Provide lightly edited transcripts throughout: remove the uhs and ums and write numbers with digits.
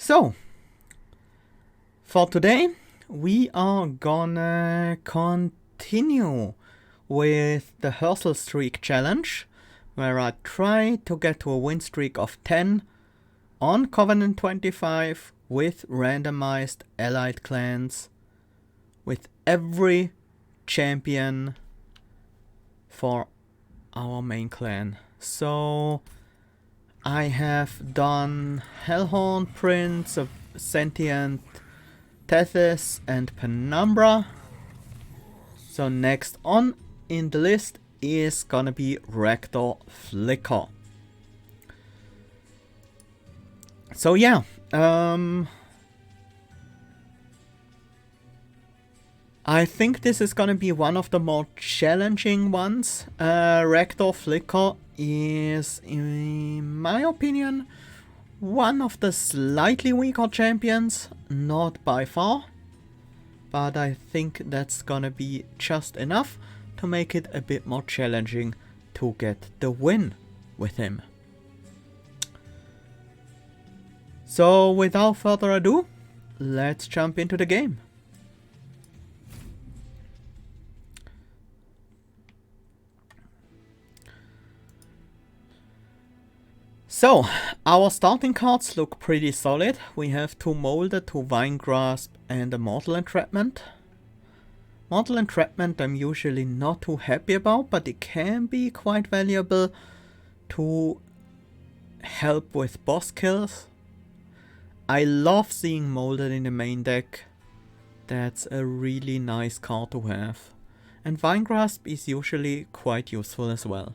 So, for today, we are gonna continue with the Herzal streak challenge, where I try to get to a win streak of 10 on Covenant 25 with randomized allied clans, with every champion for our main clan. So I have done Hellhorn, Prince of Sentient, Tethys and Penumbra. So next on in the list is gonna be Rector Flicker. So yeah, I think this is gonna be one of the more challenging ones. Rector Flicker is, in my opinion, one of the slightly weaker champions, not by far, but I think that's gonna be just enough to make it a bit more challenging to get the win with him. So without further ado, let's jump into the game. So, our starting cards look pretty solid. We have 2 Molded, 2 Vine Grasp and a Mortal Entrapment. Mortal Entrapment I'm usually not too happy about, but it can be quite valuable to help with boss kills. I love seeing Molded in the main deck. That's a really nice card to have. And Vine Grasp is usually quite useful as well.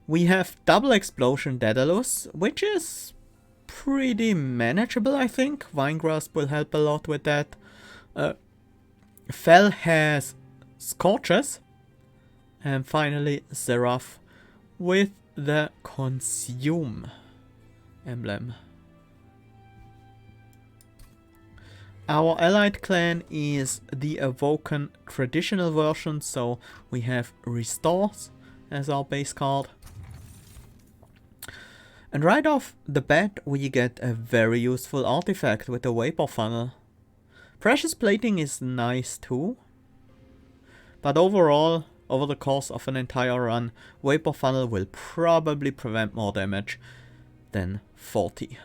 We have Double Explosion Daedalus, which is pretty manageable, I think. Vine Grasp will help a lot with that. Fel has Scorches. And finally Seraph with the Consume emblem. Our allied clan is the Awoken traditional version, so we have Restores as our base card. And right off the bat we get a very useful artifact with the Vapor Funnel. Precious Plating is nice too, but overall, over the course of an entire run, Vapor Funnel will probably prevent more damage than 40.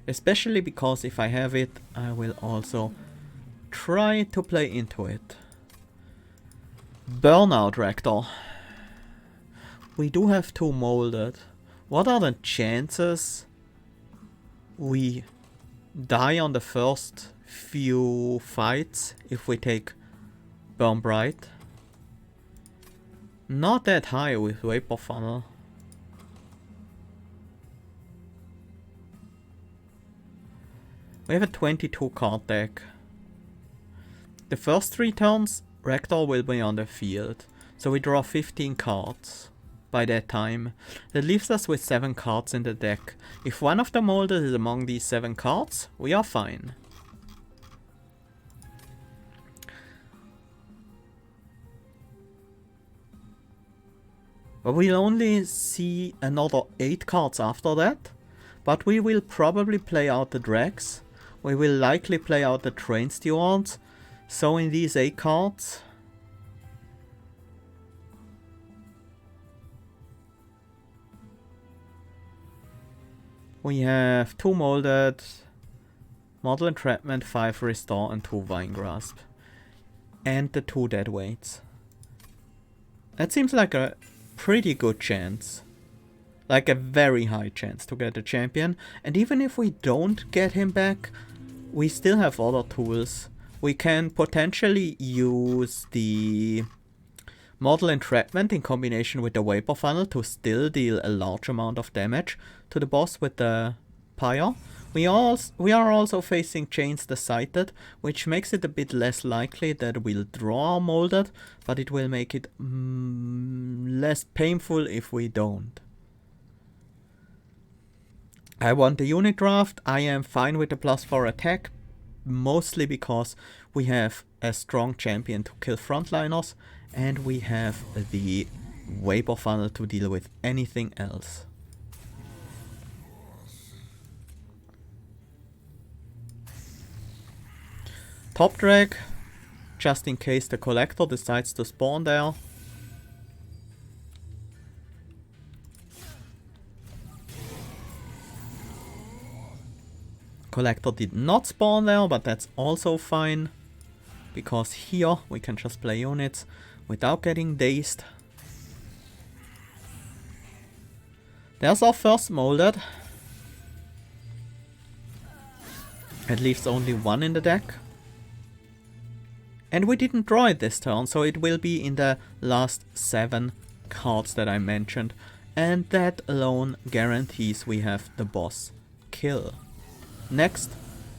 Especially because if I have it, I will also try to play into it. Burnout Rector. We do have 2 Molded. What are the chances we die on the first few fights if we take Burn Bright? Not that high with Vapor Funnel. We have a 22 card deck. The first 3 turns, Rector will be on the field. So we draw 15 cards by that time. That leaves us with 7 cards in the deck. If one of the Molded is among these 7 cards, we are fine. But we'll only see another 8 cards after that. But we will probably play out the Drags. We will likely play out the Train Stewards. So in these 8 cards, we have 2 Molded, Mortal Entrapment, 5 Restore and 2 Vine Grasp. And the 2 Deadweights. That seems like a pretty good chance. Like a very high chance to get a champion. And even if we don't get him back, we still have other tools. We can potentially use the Mortal Entrapment in combination with the Vapor Funnel to still deal a large amount of damage to the boss with the Pyre. We are also facing Chains the Sighted, which makes it a bit less likely that we'll draw Molded, but it will make it less painful if we don't. I want the unit draft. I am fine with the +4 attack, mostly because we have a strong champion to kill frontliners, and we have the Vapor Funnel to deal with anything else. Top drag, just in case the collector decides to spawn there. Collector did not spawn there, but that's also fine. Because here we can just play units without getting dazed. There's our first molded. It leaves only one in the deck. And we didn't draw it this turn, so it will be in the last 7 cards that I mentioned. And that alone guarantees we have the boss kill. Next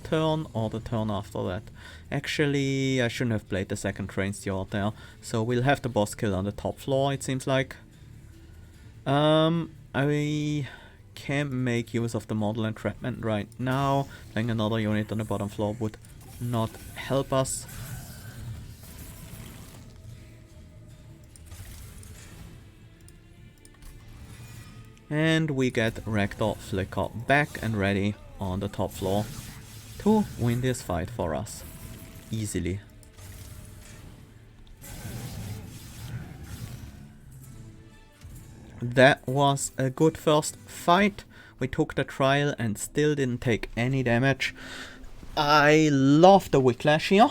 turn or the turn after that. Actually, I shouldn't have played the second train steward there. So we'll have the boss kill on the top floor, it seems like. I can't make use of the model entrapment right now. Playing another unit on the bottom floor would not help us. And we get Rector Flicker back and ready on the top floor to win this fight for us. Easily. That was a good first fight. We took the trial and still didn't take any damage. I love the Whiplash here.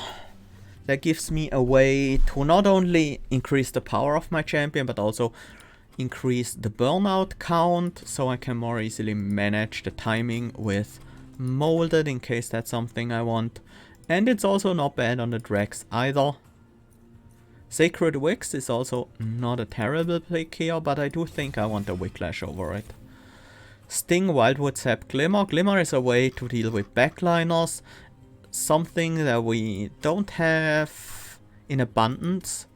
That gives me a way to not only increase the power of my champion, but also increase the burnout count, so I can more easily manage the timing with molded in case that's something I want. And it's also not bad on the drags either. Sacred Wicks is also not a terrible pick here, but I do think I want the Whiplash over it. Sting, Wildwood Sap, Glimmer. Glimmer is a way to deal with backliners. Something that we don't have in abundance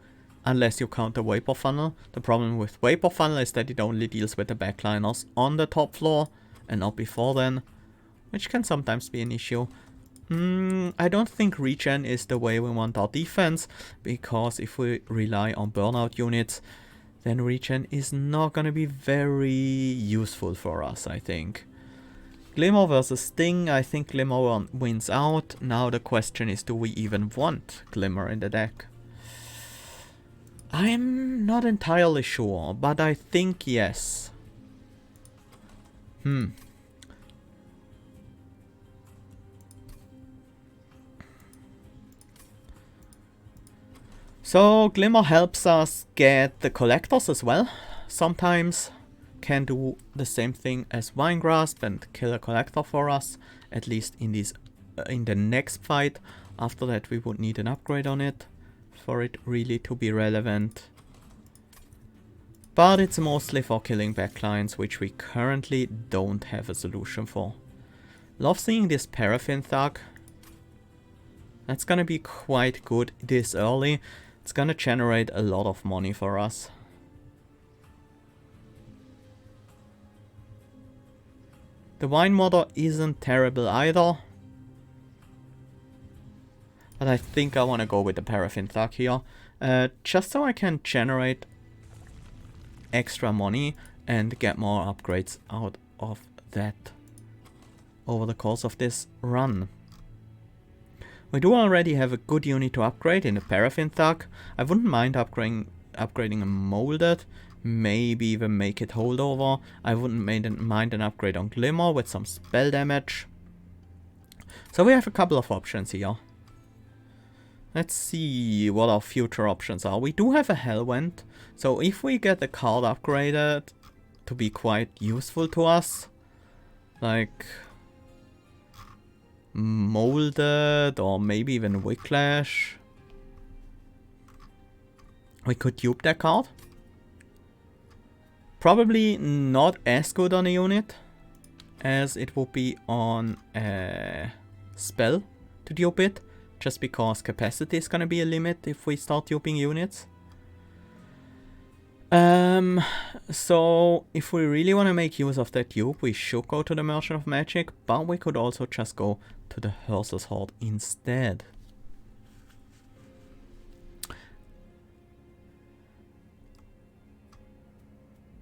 unless you count the Vapor Funnel. The problem with Vapor Funnel is that it only deals with the backliners on the top floor and not before then, which can sometimes be an issue. I don't think regen is the way we want our defense, because if we rely on burnout units, then regen is not gonna be very useful for us, I think. Glimmer versus Sting, I think Glimmer wins out. Now the question is, do we even want Glimmer in the deck? I'm not entirely sure, but I think yes. So Glimmer helps us get the collectors as well. Sometimes can do the same thing as Vine Grasp and kill a collector for us, at least in this in the next fight. After that we would need an upgrade on it for it really to be relevant. But it's mostly for killing backlines, which we currently don't have a solution for. Love seeing this Paraffin Thug. That's gonna be quite good this early. It's gonna generate a lot of money for us. The Wine Modder isn't terrible either. But I think I want to go with the Paraffin Thug here. Just so I can generate extra money and get more upgrades out of that over the course of this run. We do already have a good unit to upgrade in the Paraffin Thug. I wouldn't mind upgrading a Molded, maybe even make it Holdover. I wouldn't mind an upgrade on Glimmer with some spell damage. So we have a couple of options here. Let's see what our future options are. We do have a Hellwent, so if we get the card upgraded to be quite useful to us, like Molded or maybe even Whiplash, we could dupe that card. Probably not as good on a unit as it would be on a spell to dupe it, just because capacity is gonna be a limit if we start duping units. So if we really want to make use of that dupe, we should go to the Merchant of Magic, but we could also just go to the Herzal's Horde instead.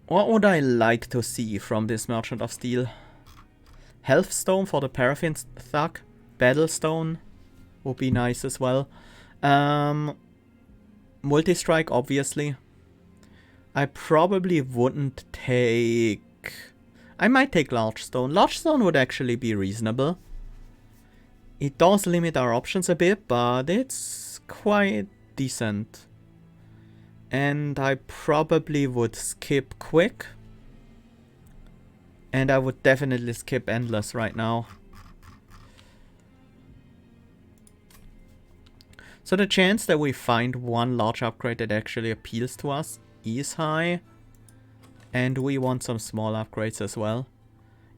What would I like to see from this Merchant of Steel? Healthstone for the Paraffin Thug, Battlestone would be nice as well. Multi-strike, obviously. I probably wouldn't take... I might take large stone. Large stone would actually be reasonable. It does limit our options a bit, but it's quite decent. And I probably would skip quick. And I would definitely skip endless right now. So the chance that we find one large upgrade that actually appeals to us is high. And we want some small upgrades as well.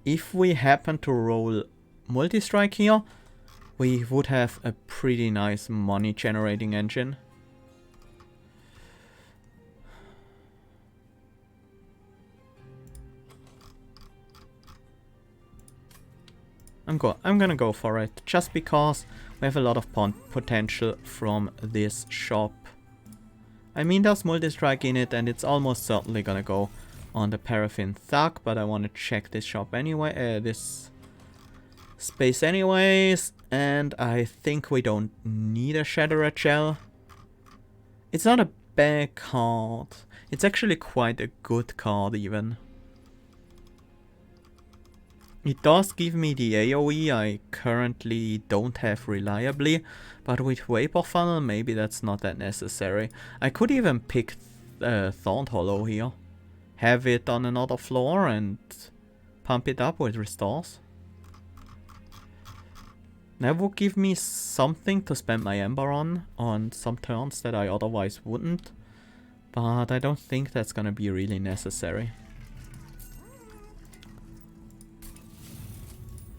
If we happen to roll multi-strike here, we would have a pretty nice money generating engine. I'm gonna go for it, just because we have a lot of potential from this shop. I mean, there's multi-strike in it, and it's almost certainly gonna go on the Paraffin Thug, but I want to check this shop anyway, this space anyways, and I think we don't need a Shattered Gel. It's not a bad card. It's actually quite a good card even. It does give me the AoE I currently don't have reliably, but with Vapor Funnel maybe that's not that necessary. I could even pick Thorned Hollow here. Have it on another floor and pump it up with restores. That would give me something to spend my Ember on some turns that I otherwise wouldn't. But I don't think that's gonna be really necessary.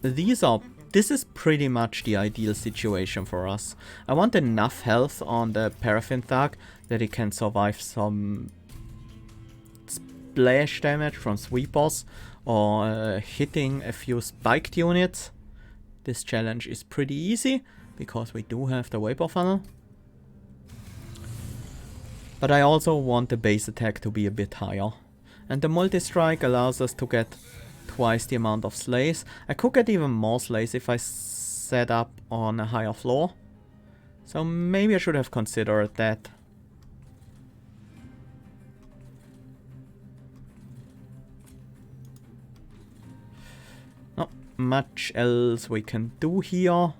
This is pretty much the ideal situation for us. I want enough health on the Paraffin Thug that it can survive some splash damage from sweepers or hitting a few spiked units. This challenge is pretty easy because we do have the Vapor Funnel. But I also want the base attack to be a bit higher. And the multi-strike allows us to get twice the amount of slays. I could get even more slays if I set up on a higher floor. So maybe I should have considered that. Not much else we can do here.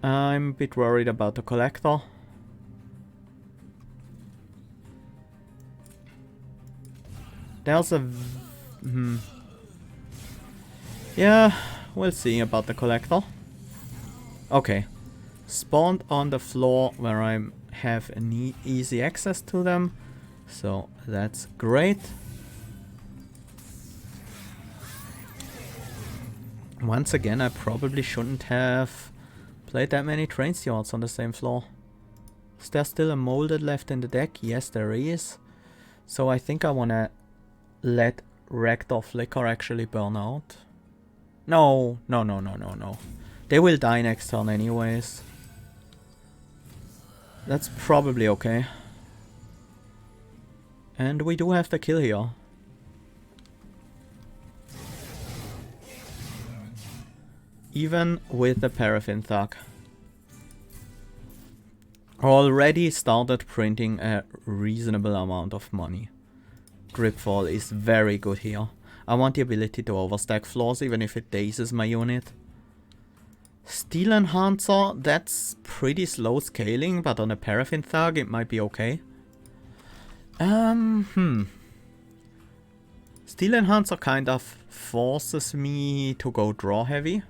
I'm a bit worried about the collector. There's a... Yeah, we'll see about the collector. Okay. Spawned on the floor where I have an easy access to them. So that's great. Once again, I probably shouldn't have played that many Train Stewards on the same floor. Is there still a molded left in the deck? Yes, there is. So I think I want to let Rector Flicker actually burn out. No. They will die next turn anyways. That's probably okay. And we do have the kill here. Even with the Paraffin Thug. Already started printing a reasonable amount of money. Gripfall is very good here. I want the ability to overstack floors even if it dazes my unit. Steel Enhancer, that's pretty slow scaling, but on a Paraffin Thug it might be okay. Steel Enhancer kind of forces me to go draw heavy.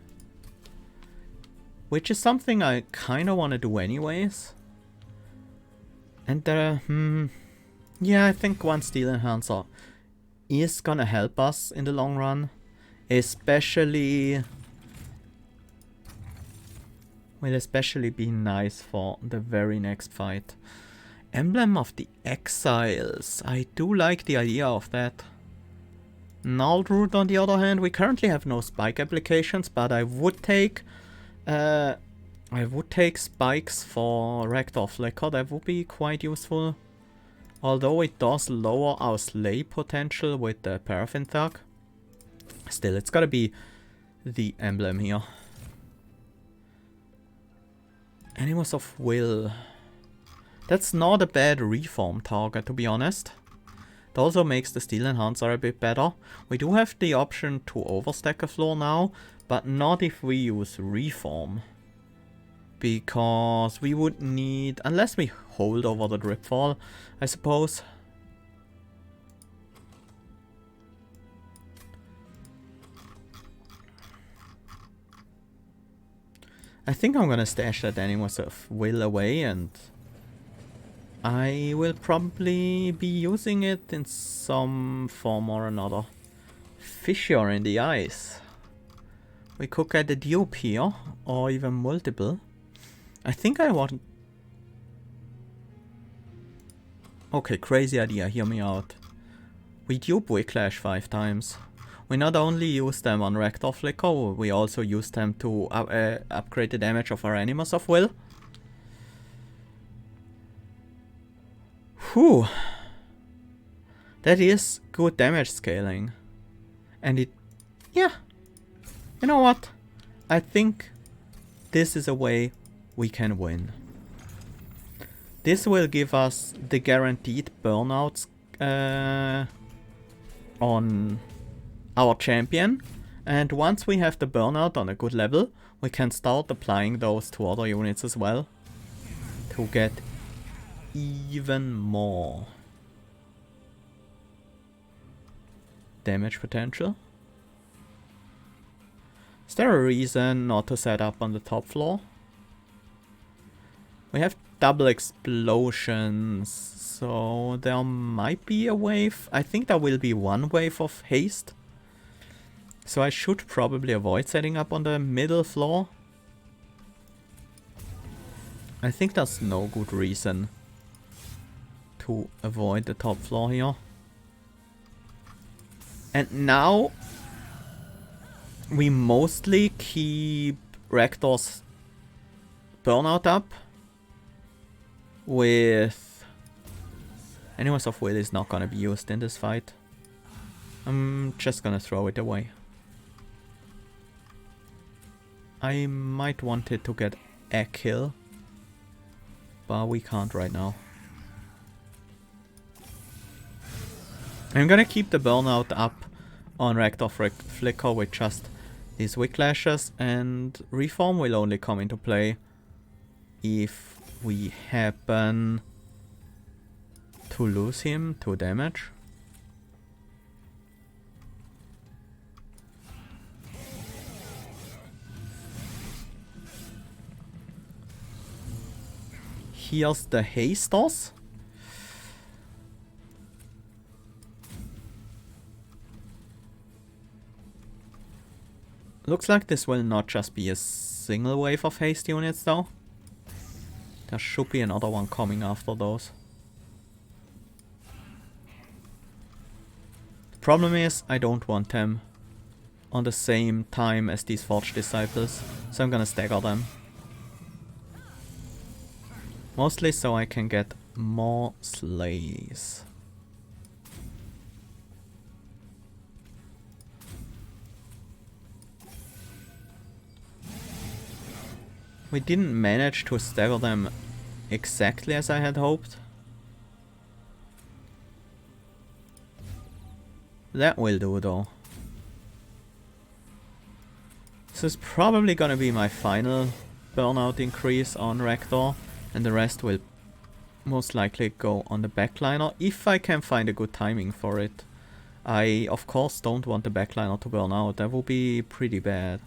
Which is something I kind of want to do anyways. And yeah, I think one Steel Enhancer is gonna help us in the long run. Especially... will especially be nice for the very next fight. Emblem of the Exiles. I do like the idea of that. Gnarled Root on the other hand, we currently have no spike applications, but I would take spikes for Rector Flicker. That would be quite useful. Although it does lower our slay potential with the Paraffin Thug. Still, it's gotta be the emblem here. Animals of Will. That's not a bad reform target, to be honest. It also makes the Steel Enhancer a bit better. We do have the option to overstack a floor now, but not if we use reform. Because we would need, unless we hold over the Dripfall, I suppose. I think I'm gonna stash that Animals of Will away, and I will probably be using it in some form or another. Fissure in the ice. We could get a dupe here, or even multiple. I think I want... Okay, crazy idea, hear me out. We dupe Wicklash 5 times. We not only use them on Rector Flicker, we also use them to upgrade the damage of our Animals of Will. Whew. That is good damage scaling. And it... yeah. You know what? I think this is a way we can win. This will give us the guaranteed burnouts on our champion. And once we have the burnout on a good level, we can start applying those to other units as well. To get even more damage potential. Is there a reason not to set up on the top floor? We have double explosions, so there might be a wave. I think there will be one wave of haste. So I should probably avoid setting up on the middle floor. I think there's no good reason to avoid the top floor here. And now we mostly keep Rector's burnout up with Animals of Will is not gonna be used in this fight. I'm just gonna throw it away. I might want it to get a kill, but we can't right now. I'm gonna keep the burnout up on Rector Flicker with just these Wicklashes, and Reform will only come into play if we happen to lose him to damage. Here's the Hasters. Looks like this will not just be a single wave of haste units though. There should be another one coming after those. The problem is I don't want them on the same time as these Forge Disciples, so I'm gonna stagger them. Mostly so I can get more slays. We didn't manage to stagger them exactly as I had hoped. That will do though. This is probably gonna be my final burnout increase on Rector, and the rest will most likely go on the backliner if I can find a good timing for it. I of course don't want the backliner to burn out, that would be pretty bad.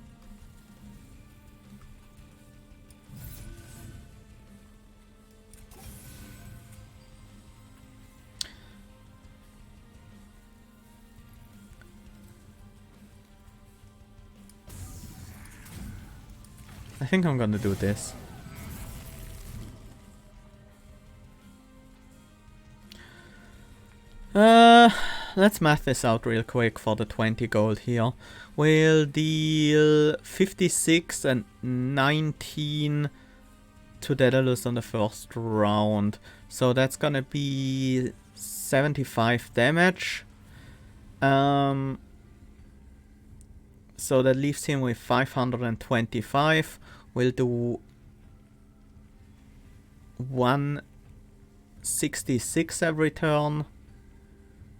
I think I'm gonna do this. Let's math this out real quick for the 20 gold here. We'll deal 56 and 19 to Daedalus on the first round. So that's gonna be 75 damage. So that leaves him with 525. We'll do 166 every turn.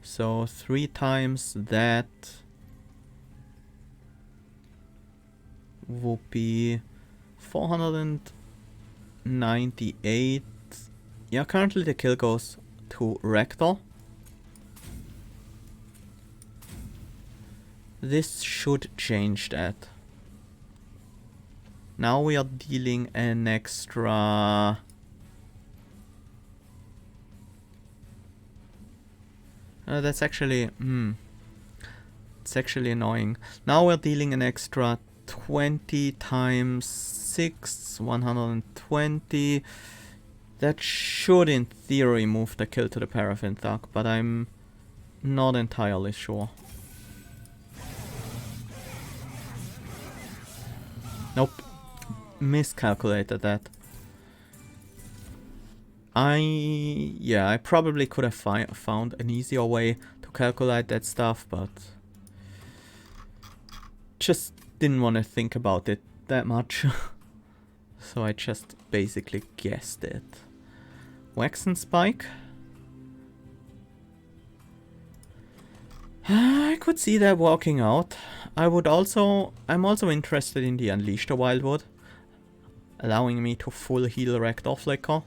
So 3 times that would be 498. Yeah, currently the kill goes to Rector. This should change that. Now we are dealing an extra... that's actually... it's actually annoying. Now we're dealing an extra 20 times 6, 120. That should in theory move the kill to the Paraffin Thug, but I'm not entirely sure. Nope. Miscalculated that. I probably could have found an easier way to calculate that stuff, but just didn't want to think about it that much. So I just basically guessed it. Wax and Spike. I could see that working out. I'm also interested in the Unleash the Wildwood, allowing me to full heal Rector Flicker.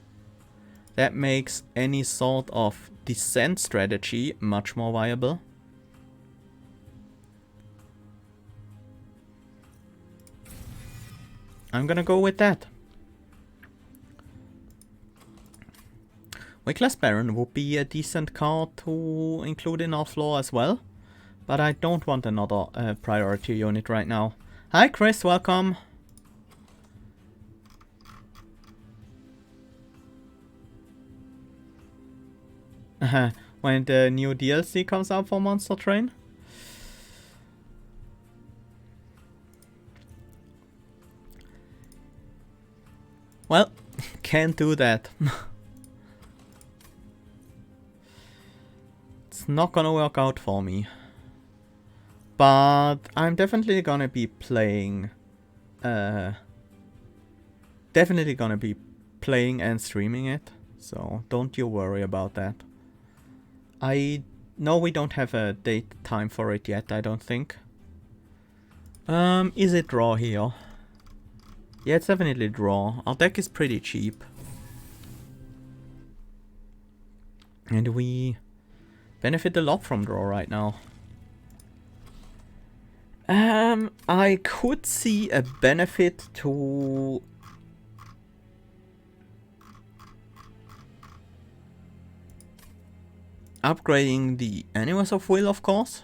That makes any sort of descent strategy much more viable. I'm gonna go with that. Wickless Baron would be a decent card to include in our floor as well. But I don't want another priority unit right now. Hi Chris, welcome. When the new DLC comes out for Monster Train? Well, can't do that. It's not gonna work out for me. But I'm definitely gonna be playing... definitely gonna be playing and streaming it. So don't you worry about that. I know we don't have a date time for it yet, I don't think. Is it draw here? Yeah, it's definitely draw. Our deck is pretty cheap. And we benefit a lot from draw right now. I could see a benefit to... upgrading the Animals of Will, of course.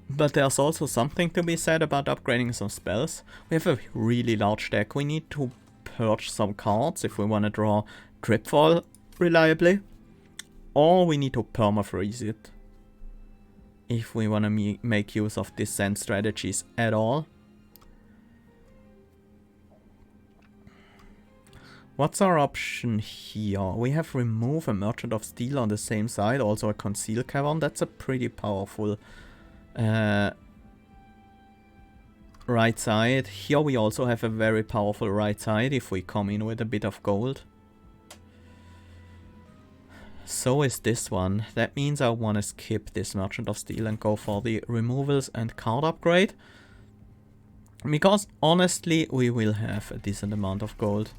But there's also something to be said about upgrading some spells. We have a really large deck. We need to purge some cards if we want to draw Dripfall reliably. Or we need to permafreeze it if we want to make use of descent strategies at all. What's our option here? We have remove a Merchant of Steel on the same side, also a Conceal Cavern. That's a pretty powerful right side. Here we also have a very powerful right side if we come in with a bit of gold. So is this one. That means I want to skip this Merchant of Steel and go for the removals and card upgrade. Because honestly, we will have a decent amount of gold.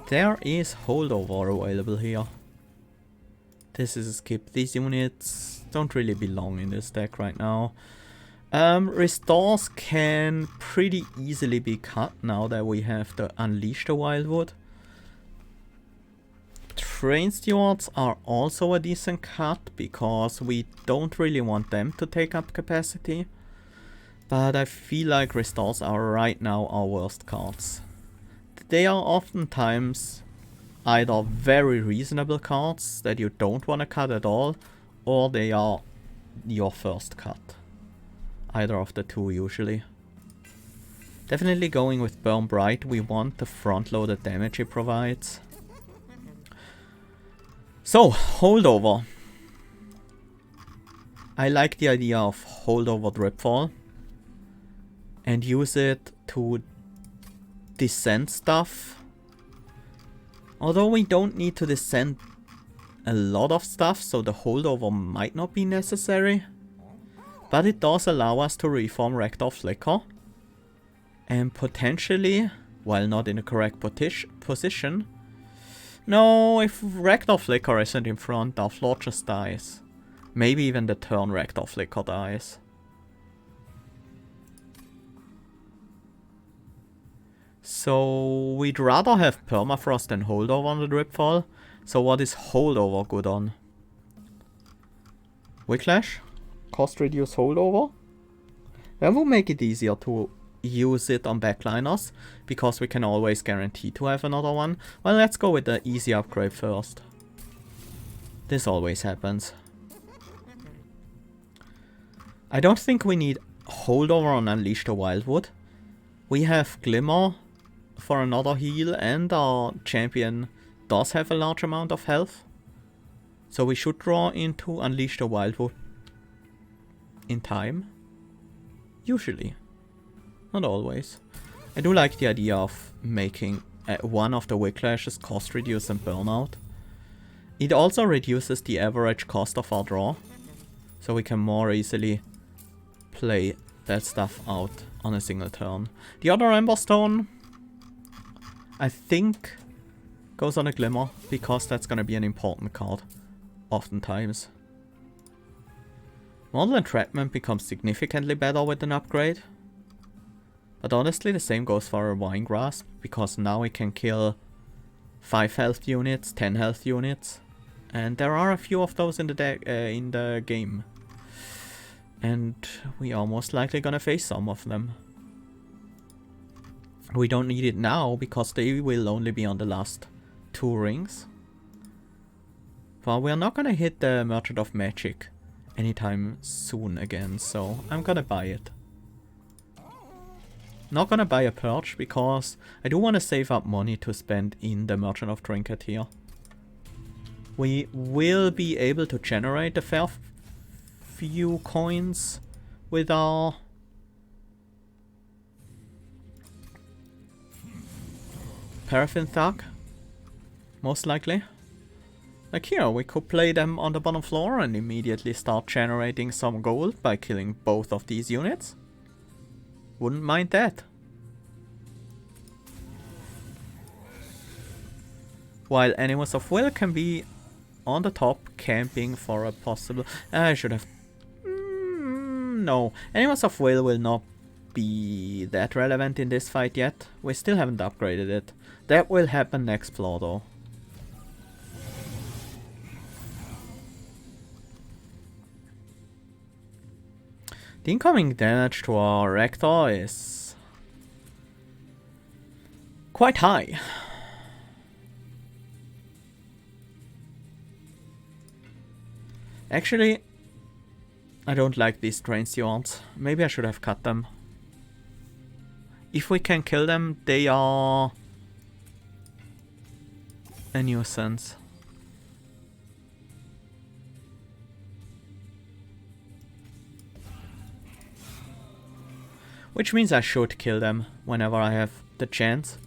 There is holdover available here. This is a skip. These units don't really belong in this deck right now. Restores can pretty easily be cut now that we have the Unleash the Wildwood. Train Stewards are also a decent cut because we don't really want them to take up capacity. But I feel like Restores are right now our worst cards. They are oftentimes either very reasonable cards that you don't want to cut at all, or they are your first cut. Either of the two usually. Definitely going with Burn Bright. We want the front-loaded damage it provides. So, holdover. I like the idea of holdover Dripfall and use it to descent stuff. Although we don't need to descend a lot of stuff, so the holdover might not be necessary. But it does allow us to reform Rector Flicker. And potentially, while not in the correct position... No, if Rector Flicker isn't in front, our Lord just dies. Maybe even the turn Rector Flicker dies. So we'd rather have Permafrost than Holdover on the Dripfall. So what is Holdover good on? Whiplash? Cost reduce Holdover? That will make it easier to use it on backliners, because we can always guarantee to have another one. Well, let's go with the easy upgrade first. This always happens. I don't think we need Holdover on Unleash the Wildwood. We have Glimmer for another heal, and our champion does have a large amount of health. So we should draw into Unleash the Wildwood in time. Usually. Not always. I do like the idea of making one of the Whiplashes cost reduce and burnout. It also reduces the average cost of our draw. So we can more easily play that stuff out on a single turn. The other Ember Stone, I think, goes on a Glimmer, because that's gonna be an important card, oftentimes. Mortal Entrapment becomes significantly better with an upgrade. But honestly, the same goes for a Vine Grasp, because now we can kill 5 health units, 10 health units. And there are a few of those in the game. And we are most likely gonna face some of them. We don't need it now, because they will only be on the last 2 rings. But we're not gonna hit the Merchant of Magic anytime soon again, so I'm gonna buy it. Not gonna buy a Purge, because I do want to save up money to spend in the Merchant of Trinket here. We will be able to generate a fair few coins with our Paraffin Thug, most likely. Like here, we could play them on the bottom floor and immediately start generating some gold by killing both of these units. Wouldn't mind that. While Animals of Will can be on the top camping for a possible... I should have... no. Animals of will not be that relevant in this fight yet. We still haven't upgraded it. That will happen next floor though. The incoming damage to our Rector is quite high. Actually, I don't like these Transeuants. Maybe I should have cut them. If we can kill them, they are a nuisance. Which means I should kill them whenever I have the chance.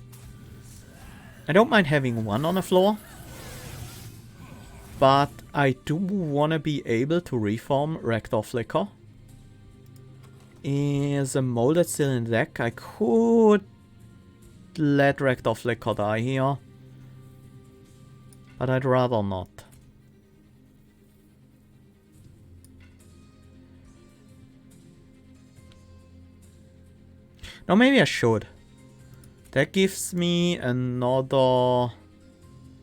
I don't mind having one on the floor, but I do want to be able to reform Rector Flicker. Is a Molded still in the deck? I could let Rector Flicker die here, but I'd rather not. No, maybe I should. That gives me another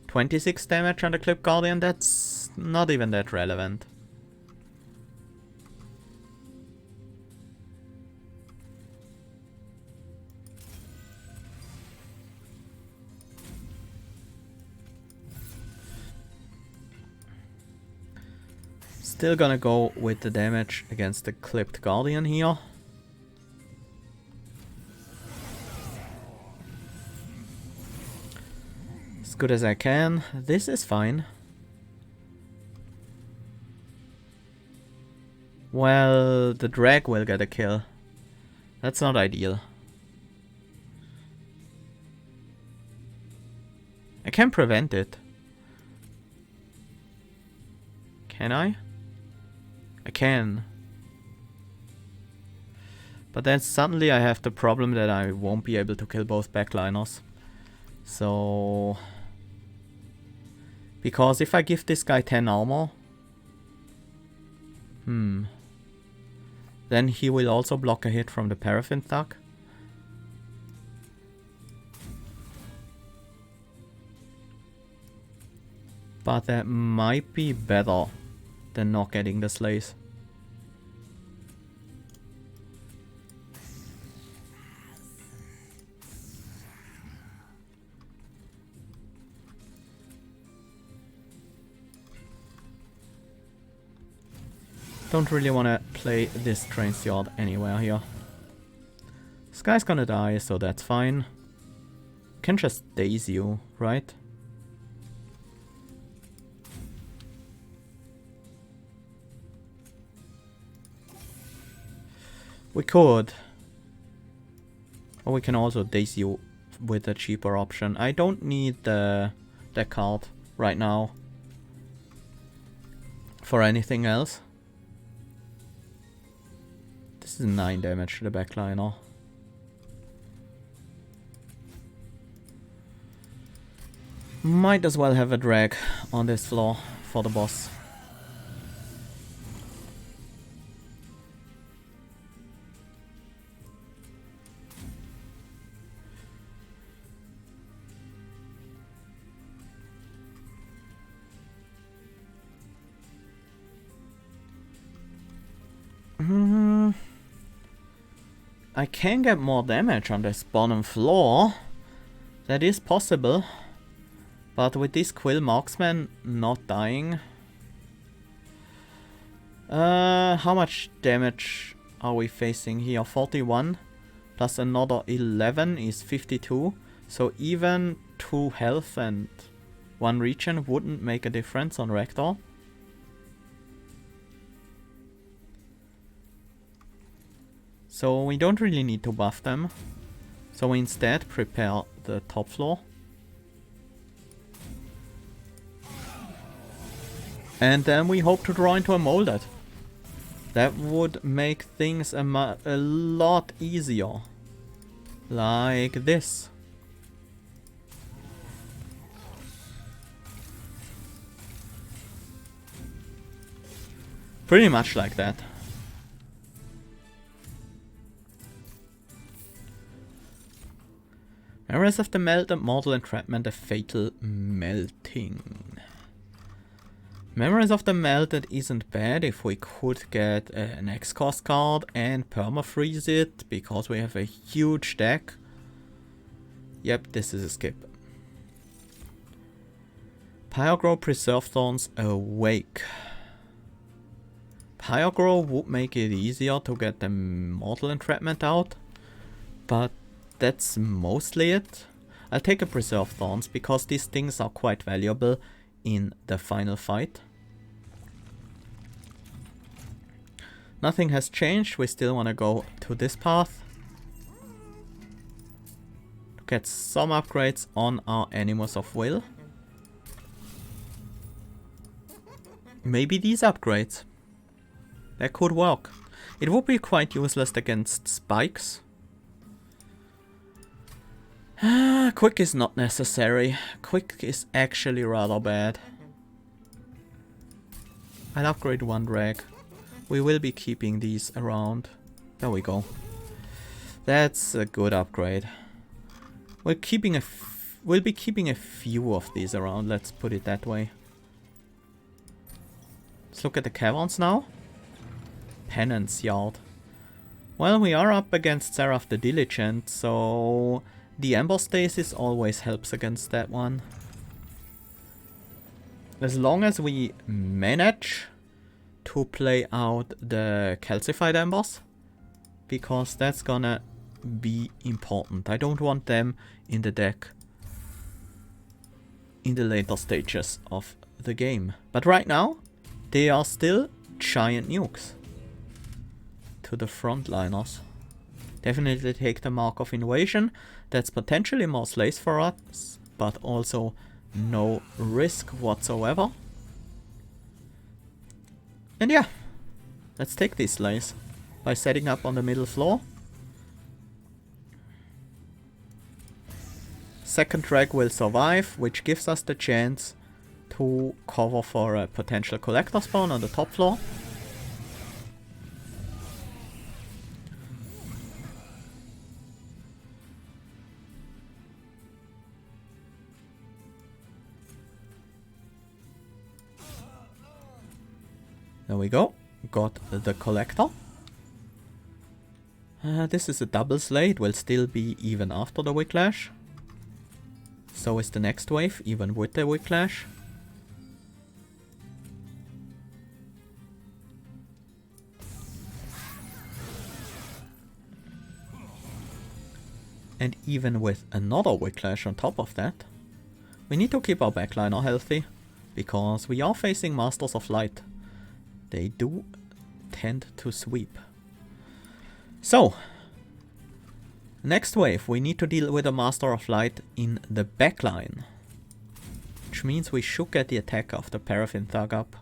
26 damage on the Clip Guardian. That's not even that relevant. Still gonna go with the damage against the Clipped Guardian here. As good as I can. This is fine. Well, the drag will get a kill. That's not ideal. I can prevent it. Can I? I can. But then suddenly I have the problem that I won't be able to kill both backliners. So... Because if I give this guy 10 armor... Then he will also block a hit from the paraffin thug. But that might be better than not getting the slays. Don't really want to play this train's yard anywhere here. This guy's gonna die, so that's fine. Can just daze you, right? We could. Or we can also daze you with a cheaper option. I don't need the card right now for anything else. This is 9 damage to the backliner. Might as well have a drag on this floor for the boss. I can get more damage on this bottom floor. That is possible. But with this Quill Marksman not dying... how much damage are we facing here? 41 plus another 11 is 52. So even 2 health and 1 regen wouldn't make a difference on Rector. So we don't really need to buff them. So we instead prepare the top floor. And then we hope to draw into a molded. That would make things a lot easier. Like this. Pretty much like that. Memories of the Melted, Mortal Entrapment, a Fatal Melting. Memories of the Melted isn't bad if we could get an X-Cost card and permafreeze it, because we have a huge deck. Yep, this is a skip. Pyrogrow, Preserve Thorns, Awake. Pyrogrow would make it easier to get the Mortal Entrapment out, but that's mostly it. I'll take a Preserve Thorns because these things are quite valuable in the final fight. Nothing has changed, we still want to go to this path. To get some upgrades on our Animus of Will. Maybe these upgrades. That could work. It would be quite useless against spikes. Quick is not necessary. Quick is actually rather bad. I'll upgrade 1 drag. We will be keeping these around. There we go. That's a good upgrade. We'll be keeping a few of these around, let's put it that way. Let's look at the caverns now. Penance Yard. Well, we are up against Seraph the Diligent, so the Ember Stasis always helps against that one. As long as we manage to play out the calcified embers, because that's gonna be important. I don't want them in the deck in the later stages of the game. But right now, they are still giant nukes to the frontliners. Definitely take the Mark of Invasion. That's potentially more slays for us, but also no risk whatsoever. And yeah, let's take these slays by setting up on the middle floor. Second drag will survive, which gives us the chance to cover for a potential collector spawn on the top floor. There we go. Got the collector. This is a double slay. It will still be even after the Whiplash. So is the next wave, even with the Whiplash. And even with another Whiplash on top of that, we need to keep our backliner healthy, because we are facing Masters of Light. They do tend to sweep. So, next wave we need to deal with a Master of Light in the backline. Which means we should get the attack of the Paraffin Thug up.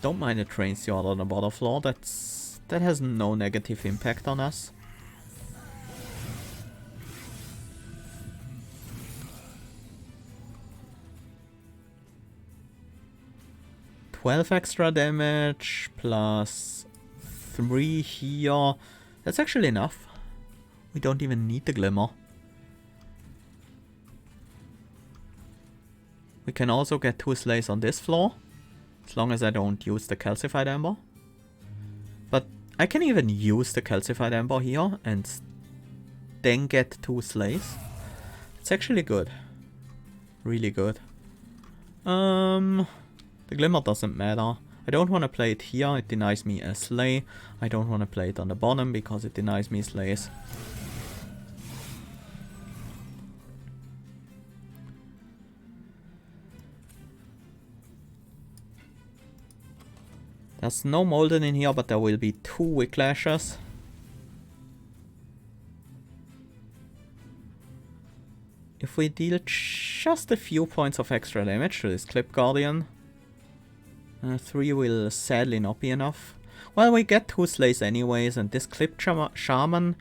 Don't mind the train yard on the bottom floor, that has no negative impact on us. $12 extra damage plus 3 here. That's actually enough. We don't even need the Glimmer. We can also get 2 slays on this floor, as long as I don't use the Calcified Ember. But I can even use the Calcified Ember here and then get 2 slays. It's actually good. Really good. The Glimmer doesn't matter. I don't want to play it here, it denies me a slay. I don't want to play it on the bottom because it denies me slays. There's no Molden in here, but there will be 2 Whiclashes. If we deal just a few points of extra damage to this Clip Guardian, 3 will sadly not be enough. Well, we get 2 slays anyways, and this Clip Shaman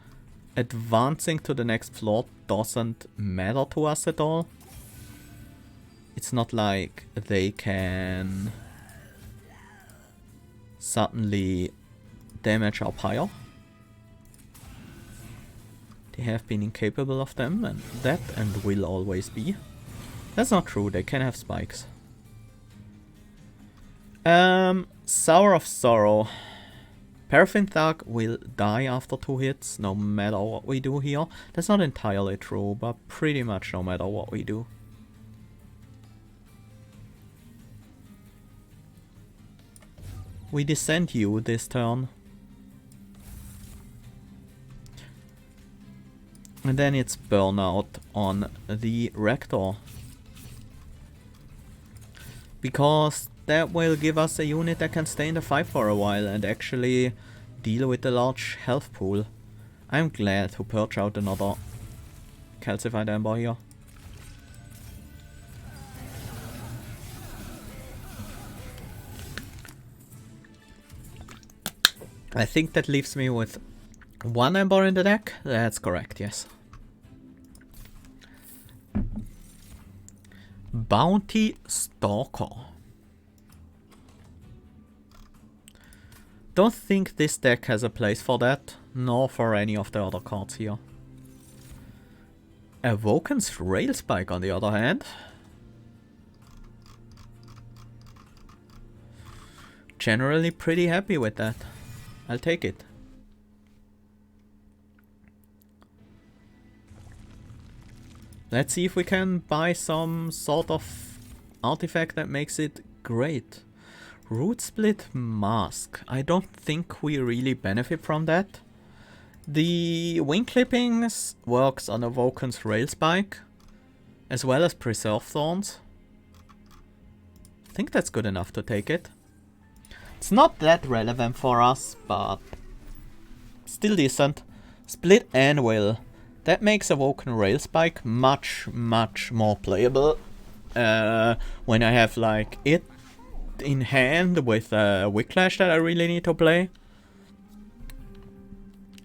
advancing to the next floor doesn't matter to us at all. It's not like they can suddenly damage our pyre. They have been incapable of them, and that and will always be. That's not true, they can have spikes. Sour of Sorrow. Paraffin Thug will die after 2 hits, no matter what we do here. That's not entirely true, but pretty much no matter what we do. We descend you this turn. And then it's Burnout on the Rector. Because that will give us a unit that can stay in the fight for a while and actually deal with the large health pool. I'm glad to purge out another Calcified Ember here. I think that leaves me with 1 Ember in the deck. That's correct, yes. Bounty Stalker. Don't think this deck has a place for that, nor for any of the other cards here. Awoken's Rail Spike on the other hand. Generally pretty happy with that. I'll take it. Let's see if we can buy some sort of artifact that makes it great. Root Split Mask. I don't think we really benefit from that. The Wing Clippings works on Awoken's Rail Spike, as well as Preserve Thorns. I think that's good enough to take it. It's not that relevant for us, but still decent. Split Anvil. That makes Awoken Rail Spike much more playable when I have like it in hand with Whiplash that I really need to play.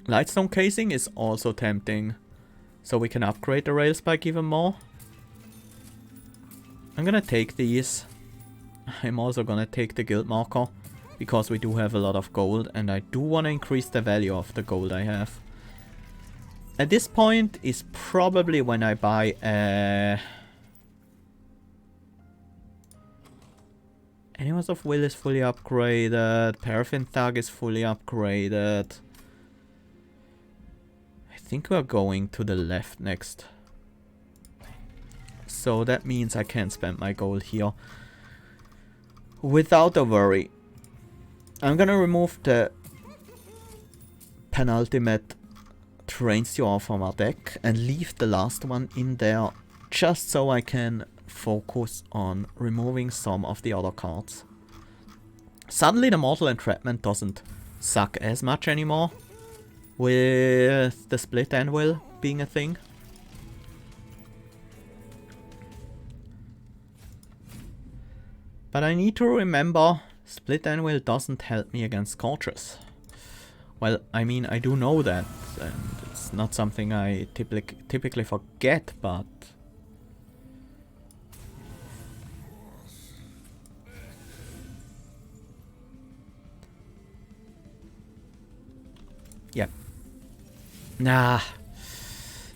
Lightstone Casing is also tempting, so we can upgrade the Rail Spike even more. I'm gonna take these. I'm also gonna take the Guild Marker, because we do have a lot of gold, and I do want to increase the value of the gold I have. At this point is probably when I buy Animals of Will is fully upgraded, Paraffin Thug is fully upgraded. I think we're going to the left next. So that means I can spend my gold here without a worry. I'm gonna remove the penultimate Train Steward from our deck and leave the last one in there just so I can focus on removing some of the other cards. Suddenly the Mortal Entrapment doesn't suck as much anymore with the Split Anvil being a thing. But I need to remember, Split Anvil doesn't help me against Scorches. Well, I mean, I do know that, and it's not something I typically forget, but... yeah. Nah,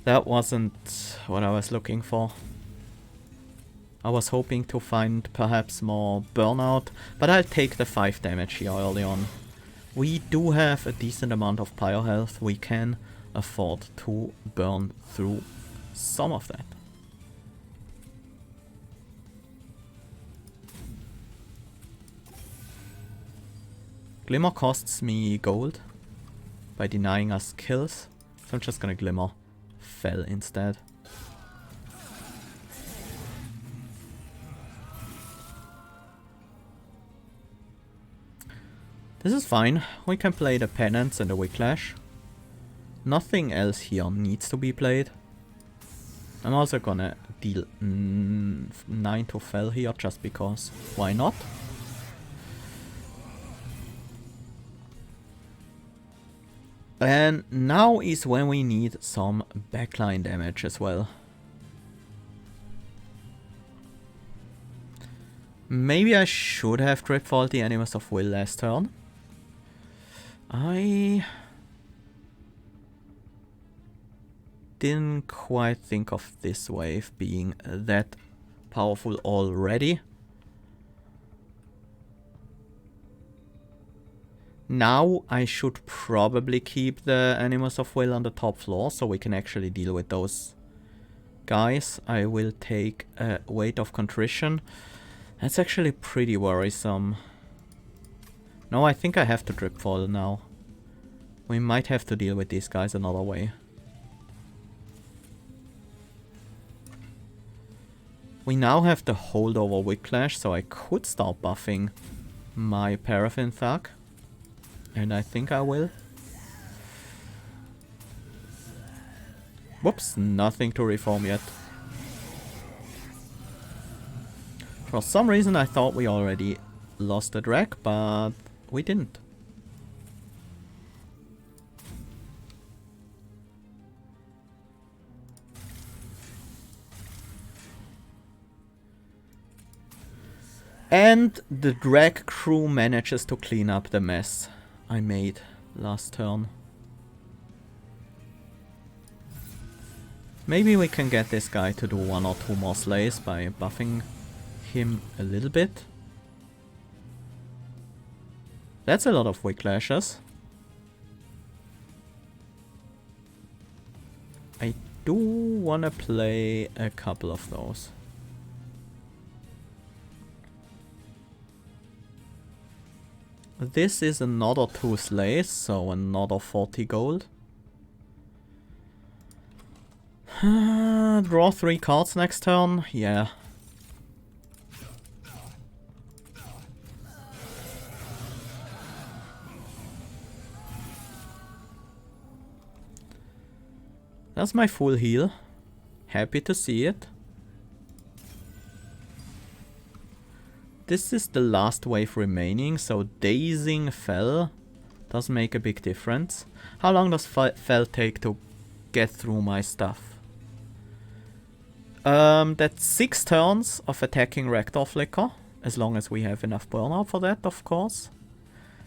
that wasn't what I was looking for. I was hoping to find perhaps more burnout, but I'll take the 5 damage here early on. We do have a decent amount of pyro health. We can afford to burn through some of that. Glimmer costs me gold by denying us kills, so I'm just gonna Glimmer Fell instead. This is fine. We can play the Penance and the Whiplash. Nothing else here needs to be played. I'm also gonna deal 9 to Fell here just because. Why not? And now is when we need some backline damage as well. Maybe I should have Tripfalled the Animals of Will last turn. I didn't quite think of this wave being that powerful already. Now I should probably keep the Animals of Will on the top floor so we can actually deal with those guys. I will take a Weight of Contrition. That's actually pretty worrisome. No, I think I have to Dripfall now. We might have to deal with these guys another way. We now have the holdover Whiplash, so I could start buffing my Paraffin Thug. And I think I will. Whoops, nothing to reform yet. For some reason I thought we already lost the drag, but we didn't. And the drag crew manages to clean up the mess I made last turn. Maybe we can get this guy to do 1 or 2 more slays by buffing him a little bit. That's a lot of Whiplashes. I do want to play a couple of those. This is another 2 slays, so another 40 gold. Draw 3 cards next turn, yeah. That's my full heal. Happy to see it. This is the last wave remaining, so dazing Fel does make a big difference. How long does Fel take to get through my stuff? That's 6 turns of attacking Rector Flicker, as long as we have enough burnout for that, of course.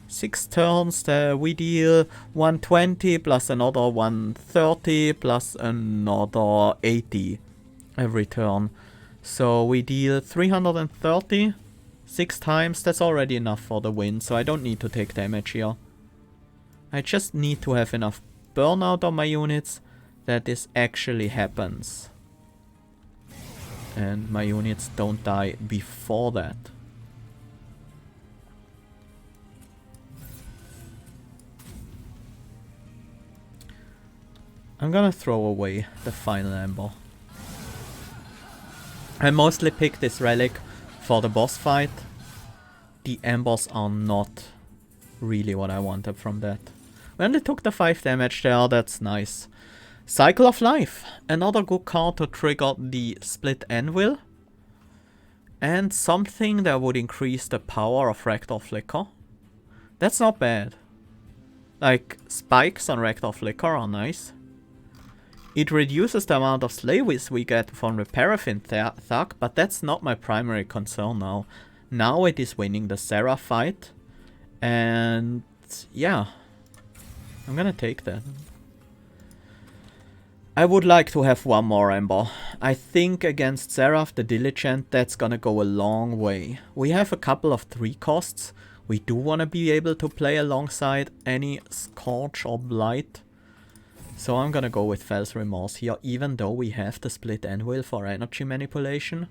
6 turns, we deal 120 plus another 130 plus another 80 every turn. So we deal 330 6 times. That's already enough for the win, so I don't need to take damage here. I just need to have enough burnout on my units that this actually happens. And my units don't die before that. I'm gonna throw away the final Ember. I mostly picked this relic for the boss fight. The Embers are not really what I wanted from that. We only took the 5 damage there, that's nice. Cycle of Life. Another good card to trigger the Split Anvil. And something that would increase the power of Rector Flicker. That's not bad. Like, spikes on Rector Flicker are nice. It reduces the amount of slaves we get from the Paraffin Thug, but that's not my primary concern now. Now it is winning the Seraph fight. And yeah, I'm gonna take that. I would like to have one more Ember. I think against Seraph the Diligent, that's gonna go a long way. We have a couple of 3 costs. We do wanna be able to play alongside any Scorch or Blight. So I'm gonna go with Fel's Remorse here, even though we have the Split Anvil for energy manipulation.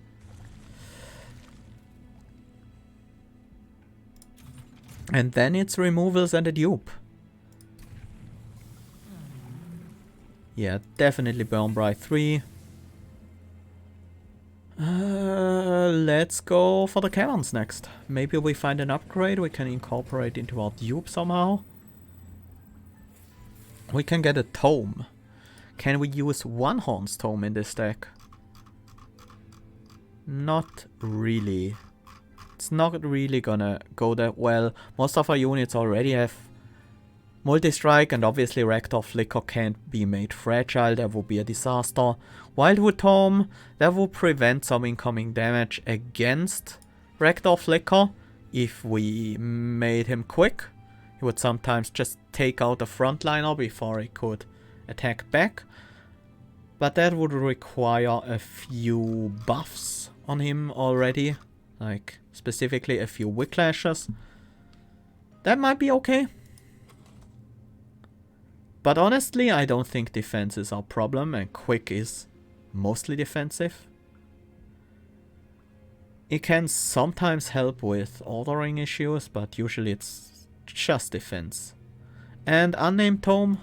And then it's removals and a dupe. Yeah, definitely Burn Bright 3. Let's go for the caverns next. Maybe we find an upgrade we can incorporate into our dupe somehow. We can get a tome. Can we use One Horn's tome in this deck? Not really. It's not really gonna go that well. Most of our units already have multi-strike, and obviously Rector Flicker can't be made fragile. That would be a disaster. Wildwood Tome, that would prevent some incoming damage against Rector Flicker if we made him quick. He would sometimes just take out a frontliner before he could attack back. But that would require a few buffs on him already. Like, specifically a few Whiplashes. That might be okay. But honestly, I don't think defense is our problem, and quick is mostly defensive. It can sometimes help with ordering issues, but usually it's just defense. And Unnamed Tome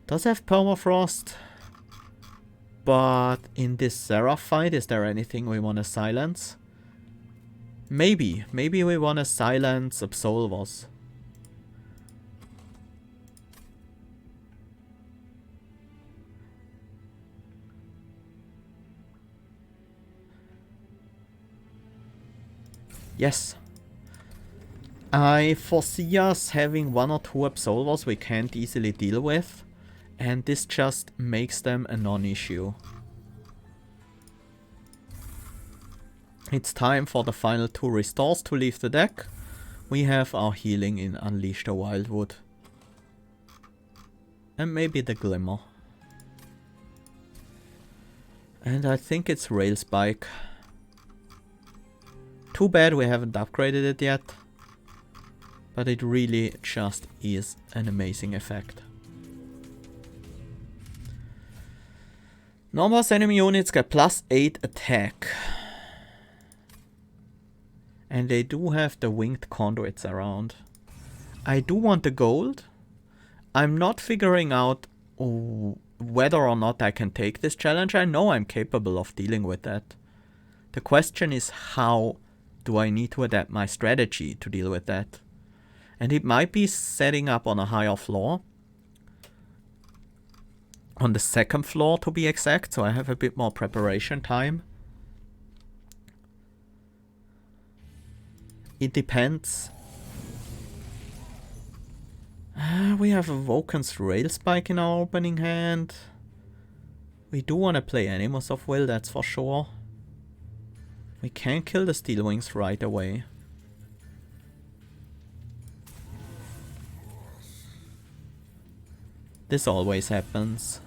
does have Permafrost, but in this Seraph fight, is there anything we want to silence? Maybe we want to silence Absolvers. Yes. I foresee us having 1 or 2 Absolvers we can't easily deal with, and this just makes them a non-issue. It's time for the final 2 restores to leave the deck. We have our healing in Unleash the Wildwood. And maybe the Glimmer. And I think it's Rail Spike. Too bad we haven't upgraded it yet. But it really just is an amazing effect. Non-boss enemy units get +8 attack. And they do have the winged conduits around. I do want the gold. I'm not figuring out whether or not I can take this challenge. I know I'm capable of dealing with that. The question is, how do I need to adapt my strategy to deal with that? And it might be setting up on a higher floor. On the second floor to be exact, so I have a bit more preparation time. It depends. We have a Vulcan's Rail Spike in our opening hand. We do want to play Animals of Will, that's for sure. We can kill the Steel Wings right away. This always happens.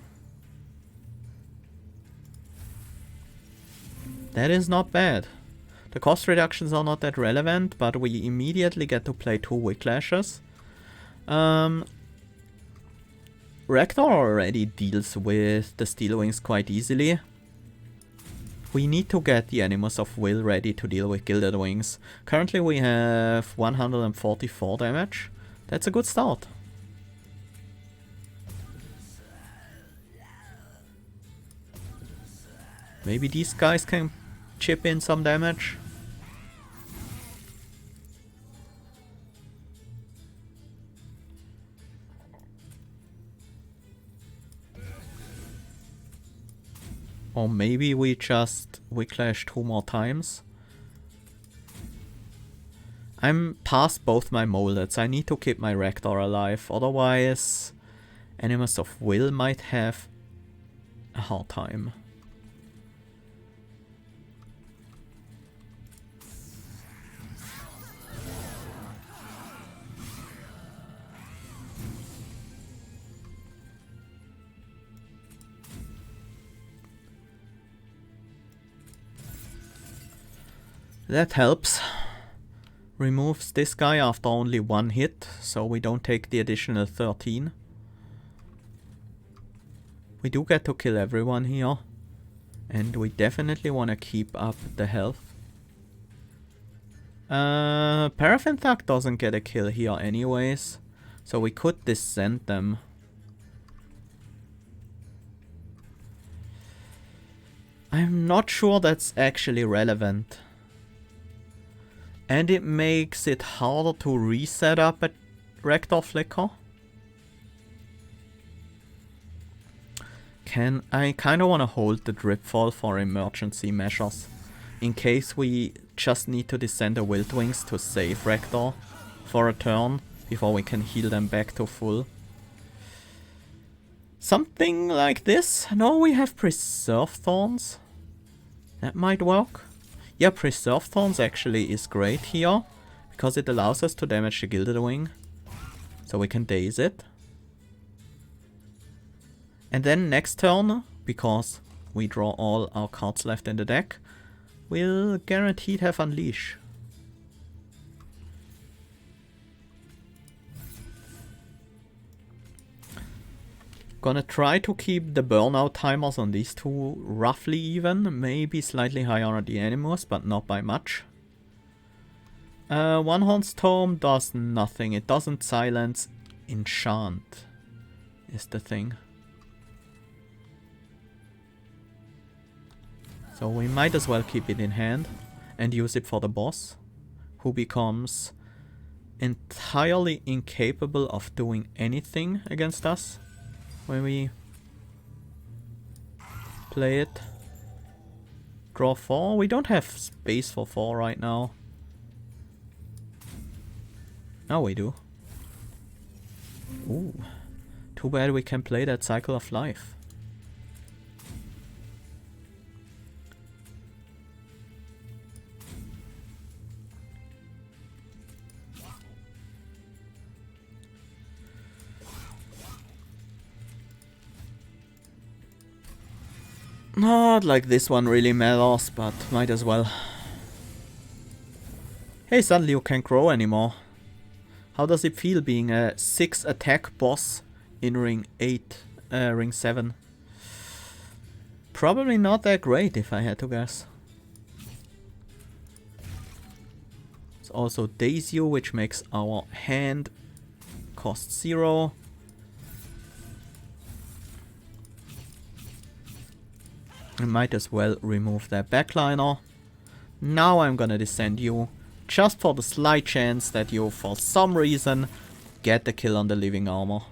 That is not bad. The cost reductions are not that relevant, but we immediately get to play 2 Whiplashes. Rector already deals with the Steel Wings quite easily. We need to get the Animals of Will ready to deal with Gilded Wings. Currently we have 144 damage. That's a good start. Maybe these guys can chip in some damage. Or maybe we just Whiplash 2 more times. I'm past both my moldeds. I need to keep my Rector alive. Otherwise, Animals of Will might have a hard time. That helps. Removes this guy after only 1 hit, so we don't take the additional 13. We do get to kill everyone here. And we definitely want to keep up the health. Paraffin Thug doesn't get a kill here anyways, so we could descend them. I'm not sure that's actually relevant. And it makes it harder to reset up a Rector Flicker. I kind of want to hold the Dripfall for emergency measures. In case we just need to descend the Wild Wings to save Rector for a turn before we can heal them back to full. Something like this? No, we have Preserve Thorns. That might work. Yeah, Preserve Thorns actually is great here, because it allows us to damage the Gilded Wing. So we can daze it. And then next turn, because we draw all our cards left in the deck, we'll guaranteed have Unleash. Gonna try to keep the burnout timers on these two roughly even, maybe slightly higher on the Animus, but not by much. One Horn's Tome does nothing, it doesn't silence enchant, is the thing. So we might as well keep it in hand and use it for the boss, who becomes entirely incapable of doing anything against us when we play it. Draw 4. We don't have space for 4 right now. Now we do. Ooh. Too bad we can play that Cycle of Life. Not like this one really matters, but might as well. Hey, suddenly you can't grow anymore. How does it feel being a 6 attack boss in ring 7? Probably not that great if I had to guess. It's also Daze You, which makes our hand cost 0. I might as well remove that backliner. Now I'm gonna descend you, just for the slight chance that you, for some reason, get the kill on the living armor.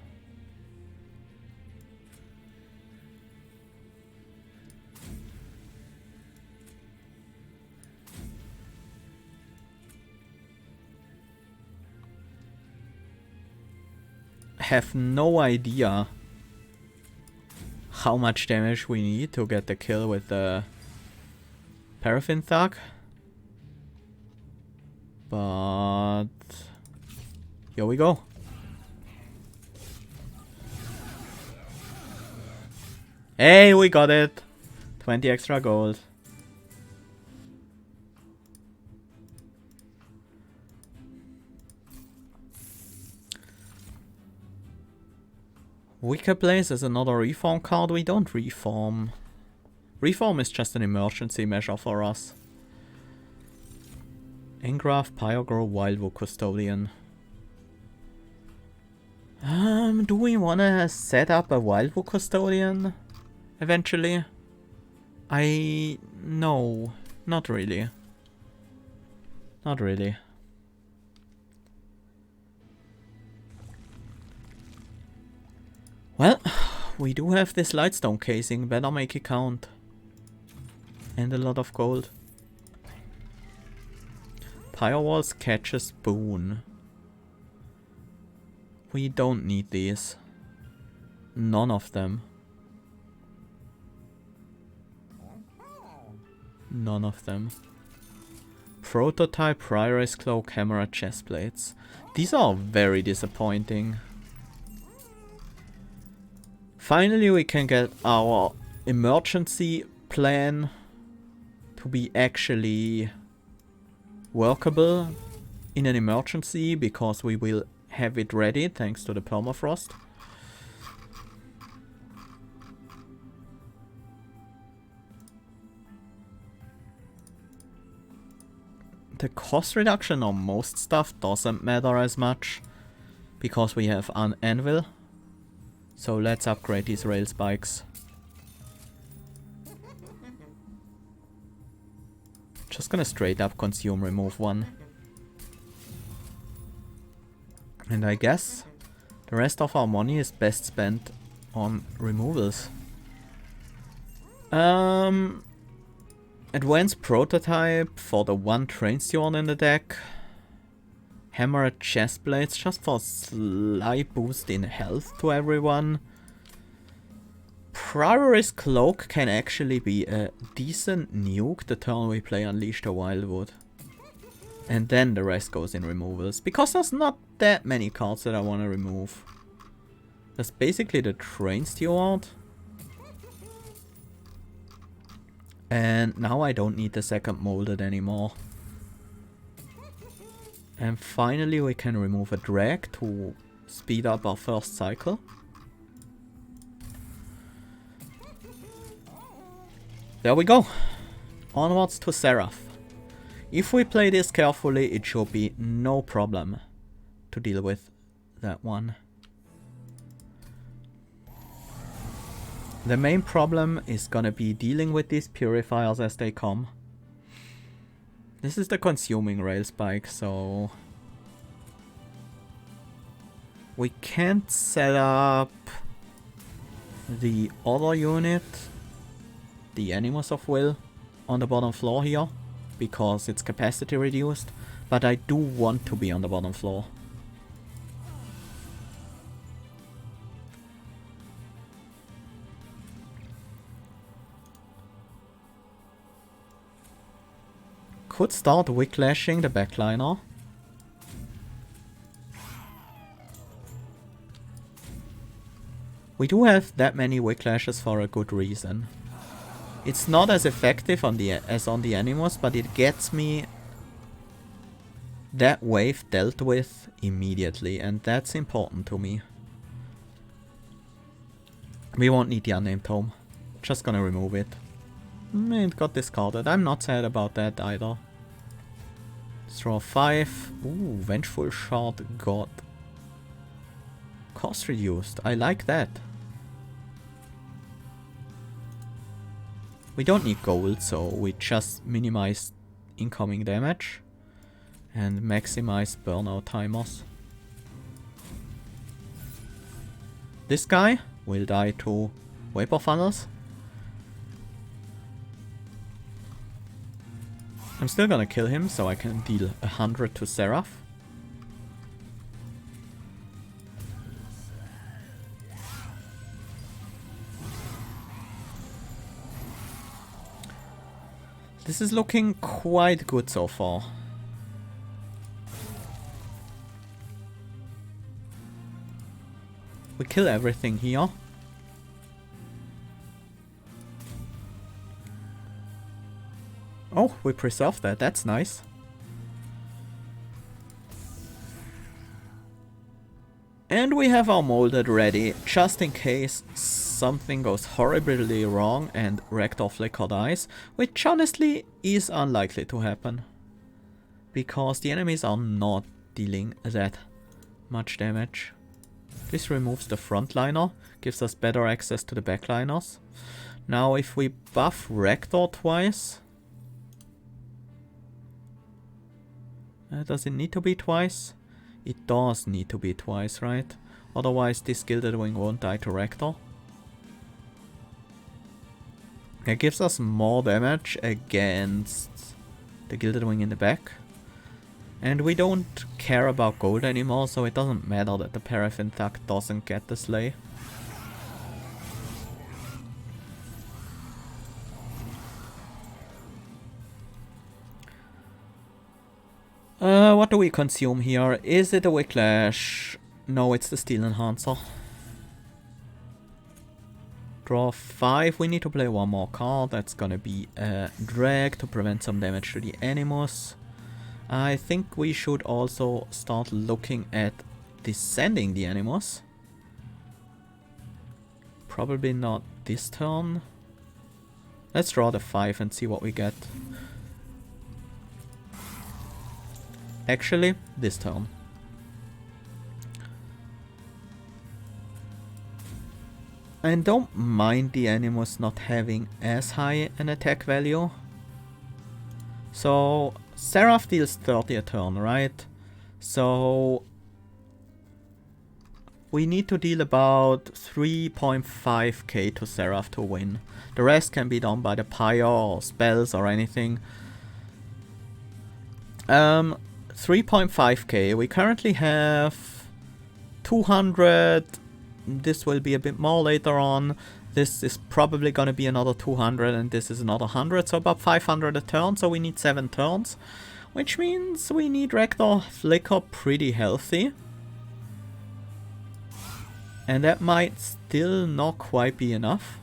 have no idea how much damage we need to get the kill with the Paraffin Thug. But here we go. Hey, we got it! 20 extra gold. Wicker Blaze is another reform card. We don't reform. Reform is just an emergency measure for us. Engraft, Pyrogrow, Wildwood Custodian. Do we wanna set up a Wildwood Custodian eventually? No, not really. Not really. Well, we do have this Lightstone casing, better make it count. And a lot of gold. Firewalls catch a spoon. We don't need these. None of them. None of them. Prototype, Prioress Cloak, Camera, Chest Plates. These are very disappointing. Finally we can get our emergency plan to be actually workable in an emergency, because we will have it ready thanks to the permafrost. The cost reduction on most stuff doesn't matter as much because we have an anvil. So let's upgrade these rail spikes. Just gonna straight up consume remove one. And I guess the rest of our money is best spent on removals. Advanced Prototype for the one Train Steward in the deck. Hammer Chest Blades just for a slight boost in health to everyone. Prioress Cloak can actually be a decent nuke the turn we play Unleash the Wildwood. And then the rest goes in removals, because there's not that many cards that I want to remove. That's basically the Train Steward. And now I don't need the second molded anymore. And finally we can remove a drag to speed up our first cycle. There we go. Onwards to Seraph. If we play this carefully, it should be no problem to deal with that one. The main problem is gonna be dealing with these purifiers as they come. This is the consuming rail spike, so we can't set up the other unit, the Animus of Will, on the bottom floor here, because it's capacity reduced, but I do want to be on the bottom floor. Could start Wicklashing the backliner. We do have that many Wicklashes for a good reason. It's not as effective on as on the Animus, but it gets me that wave dealt with immediately, and that's important to me. We won't need the Unnamed Tome. Just gonna remove it. It got discarded. I'm not sad about that either. Draw 5. Ooh, Vengeful Shard got cost reduced. I like that. We don't need gold, so we just minimize incoming damage and maximize burnout timers. This guy will die to Vapor Funnels. I'm still gonna kill him so I can deal 100 to Seraph. This is looking quite good so far. We kill everything here. Oh, we preserved that. That's nice. And we have our molded ready, just in case something goes horribly wrong and Rector Flicker dies, which honestly is unlikely to happen. Because the enemies are not dealing that much damage. This removes the frontliner, gives us better access to the backliners. Now if we buff Rector twice... does it need to be twice? It does need to be twice, right? Otherwise this Gilded Wing won't die to Rector. It gives us more damage against the Gilded Wing in the back. And we don't care about gold anymore, so it doesn't matter that the Paraffin Thug doesn't get the Slay. What do we consume here? Is it a Whiplash? No, it's the Steel Enhancer. Draw 5. We need to play one more card. That's gonna be a Drag to prevent some damage to the Animus. I think we should also start looking at descending the Animus. Probably not this turn. Let's draw the 5 and see what we get. Actually, this turn. And don't mind the Animus not having as high an attack value. So, Seraph deals 30 a turn, right? So, we need to deal about 3.5k to Seraph to win. The rest can be done by the Pyre or spells or anything. 3.5k. We currently have 200. This will be a bit more later on. This is probably gonna be another 200 and this is another 100. So about 500 a turn. So we need 7 turns. Which means we need Rector Flicker pretty healthy. And that might still not quite be enough.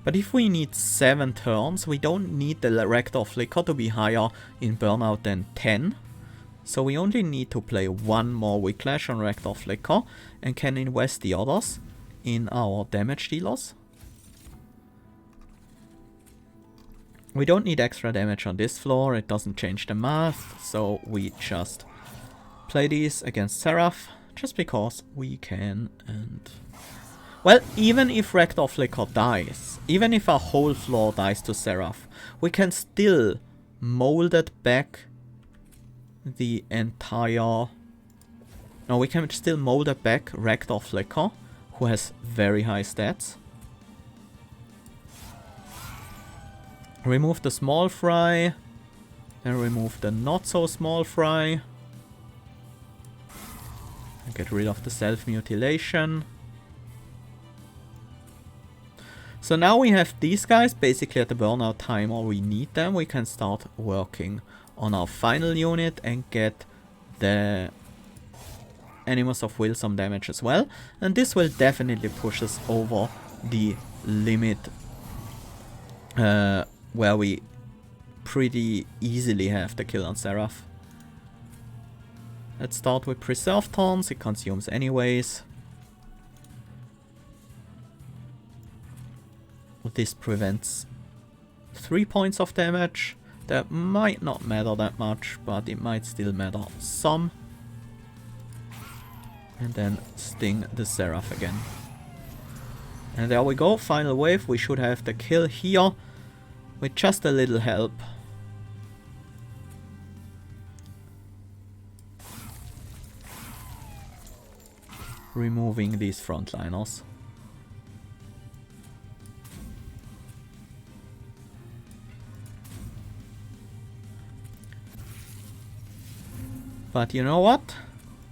But if we need 7 turns, we don't need the Rector Flicker to be higher in burnout than 10. So we only need to play one more Whiplash on Rector Flicker and can invest the others in our damage dealers. We don't need extra damage on this floor, it doesn't change the math, so we just play these against Seraph, just because we can. And well, even if Rector Flicker dies, even if our whole floor dies to Seraph, we can still mold it back the entire... No, we can still mold it back Rector Flicker, who has very high stats. Remove the small fry, then remove the not so small fry. And get rid of the self-mutilation. So now we have these guys basically at the burnout time, or we need them. We can start working on our final unit and get the Animus of Will some damage as well. And this will definitely push us over the limit where we pretty easily have the kill on Seraph. Let's start with Preserve Turns, it consumes anyways. This prevents 3 points of damage. That might not matter that much, but it might still matter some. And then sting the Seraph again. And there we go, final wave. We should have the kill here with just a little help. Removing these frontliners. But you know what?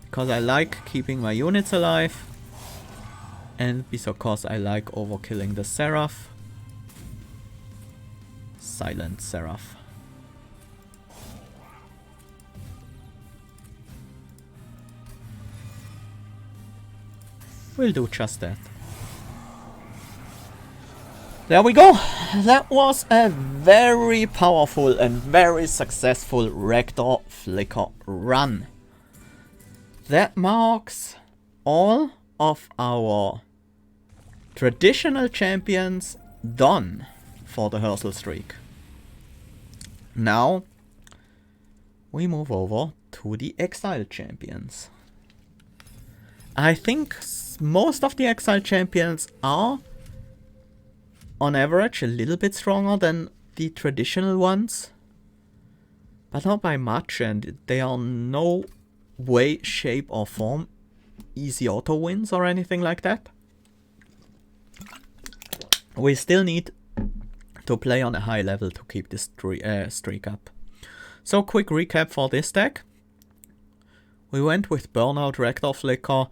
Because I like keeping my units alive, And because I like overkilling the Seraph. Silent Seraph. We'll do just that. There we go. That was a very powerful and very successful Rector Flicker run. That marks all of our traditional champions done for the Herzal streak. Now we move over to the exiled champions. I think most of the exiled champions are on average a little bit stronger than the traditional ones, but not by much, and they are no way, shape or form easy auto wins or anything like that. We still need to play on a high level to keep this streak up. So quick recap for this deck. We went with Burnout Rector Flicker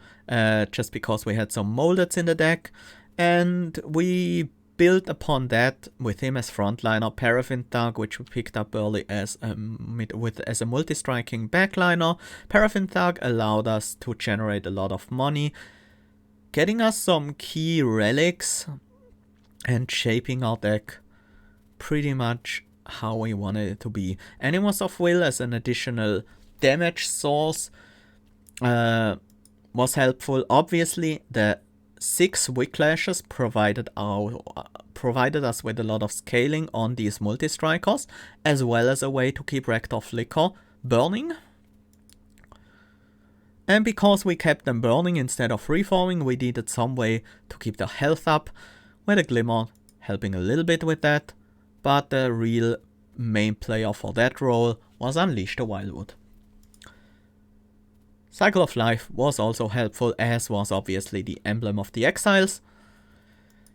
just because we had some Moldeds in the deck, and we built upon that with him as frontliner, Paraffin Thug, which we picked up early as a multi-striking backliner. Paraffin Thug allowed us to generate a lot of money, getting us some key relics and shaping our deck pretty much how we wanted it to be. Animals of Will as an additional damage source was helpful. Obviously, the 6 Whiplashes provided us with a lot of scaling on these multi-strikers, as well as a way to keep Rector Flicker burning. And because we kept them burning instead of reforming, we needed some way to keep their health up, with a Glimmer helping a little bit with that, but the real main player for that role was Unleash the Wildwood. Cycle of Life was also helpful, as was obviously the Emblem of the Exiles.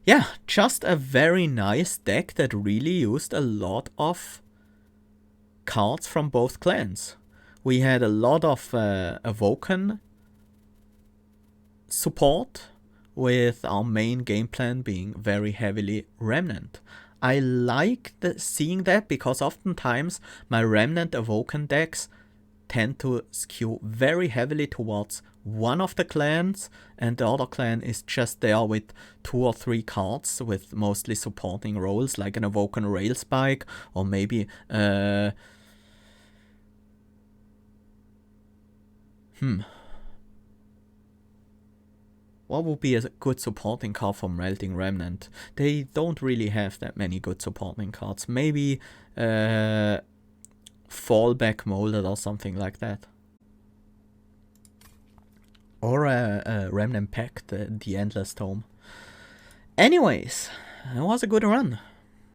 Yeah, just a very nice deck that really used a lot of cards from both clans. We had a lot of Awoken support, with our main game plan being very heavily Remnant. I like seeing that because oftentimes my Remnant Awoken decks tend to skew very heavily towards one of the clans, and the other clan is just there with 2 or 3 cards with mostly supporting roles, like an Awoken Railspike, or maybe what would be a good supporting card for Melting Remnant? They don't really have that many good supporting cards. Maybe Fallback Molded or something like that. Or a Remnant Pact, the Endless Tome. Anyways, it was a good run.